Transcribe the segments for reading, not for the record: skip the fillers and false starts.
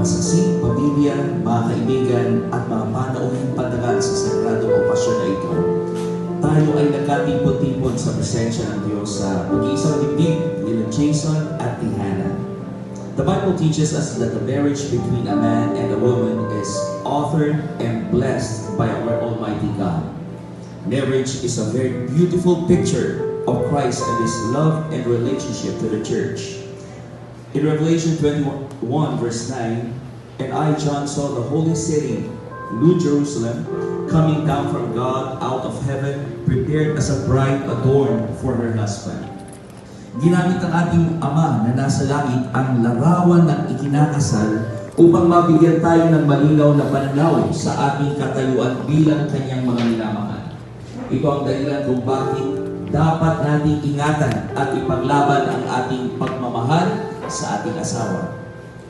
saksi, pamilya, mga kaibigan, at mga panauhing pandangal sa sagradong okasyon na ito, tayo ay nagkatipon-tipon sa presensya ng Diyos sa pag-iisang dibdib ni Jason at ni Hannah. The Bible teaches us that the marriage between a man and a woman is authored and blessed by our Almighty God. Marriage is a very beautiful picture of Christ and His love and relationship to the church. In Revelation 21 verse 9, "And I, John, saw the holy city, New Jerusalem, coming down from God out of heaven, prepared as a bride adorned for her husband." Ginamit ng ating Ama na nasa langit ang larawan ng ikinakasal upang mabigyan tayo ng malinaw na pananaw sa ating katayuan bilang kanyang mga minamahal. Ito ang dahilan kung bakit dapat nating ingatan at ipaglaban ang ating pagmamahal sa ating asawa.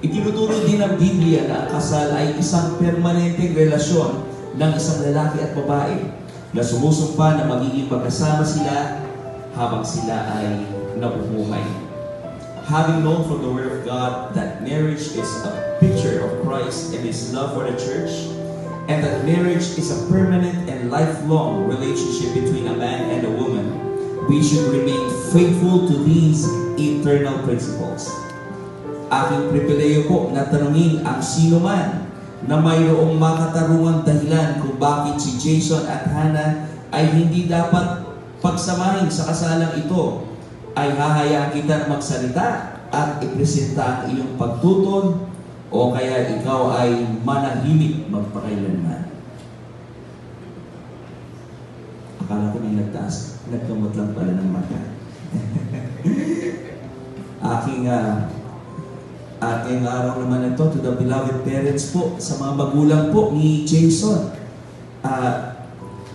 Itinuturo din ng Biblia na ang kasal ay isang permanenteng relasyon ng isang lalaki at babae na sumusumpa na magiging magkasama sila habang sila ay nabubuhay. Having known from the Word of God that marriage is a picture of Christ and His love for the church, and that marriage is a permanent and lifelong relationship between a man and a woman, we should remain faithful to these eternal principles. Aking pribileyo po na tanungin ang sino man na mayroong makatarungang dahilan kung bakit si Jason at Hannah ay hindi dapat pagsamahin sa kasalang ito, ay hahayaan kita magsalita at ipresenta ang iyong pagtutol o kaya ikaw ay manahimik magpakailanman. Akala ko may nagtaas, nagkamot lang pala ng mata. Ating araw naman ito to the beloved parents po, sa mga magulang po ni Jason.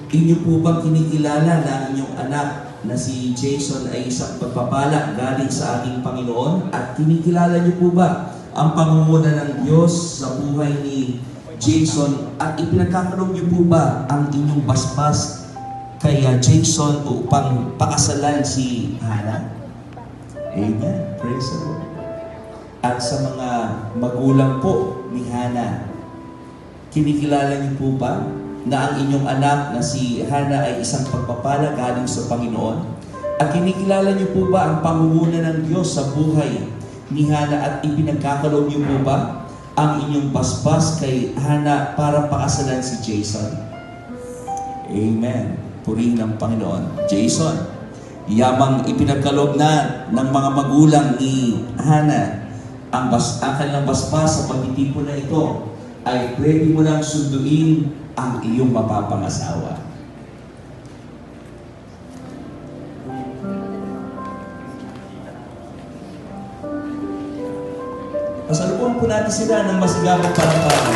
Inyo po bang kinikilala na ang inyong anak na si Jason ay isang pagpapala galing sa ating Panginoon? At kinikilala niyo po ba ang pangunguna ng Diyos sa buhay ni Jason? At ipinagkakaroon niyo po ba ang inyong basbas kay Jason upang pakasalan si Hannah? Amen. Praise the Lord. At sa mga magulang po ni Hannah, kinikilala niyo po ba na ang inyong anak na si Hannah ay isang pagpapala galing sa Panginoon? At kinikilala niyo po ba ang pangunguna ng Diyos sa buhay ni Hannah? At ipinagkakaroon niyo po ba ang inyong basbas kay Hannah para pakasalan si Jason? Amen. Purihin ng Panginoon. Jason, yamang ipinagkaloob na ng mga magulang ni Hannah ang kanilang basbas sa pagtitipon na ito, ay pwede mo lang sunduin ang iyong mapapangasawa. Pasalubong po natin sila ng masigabong palakpakan.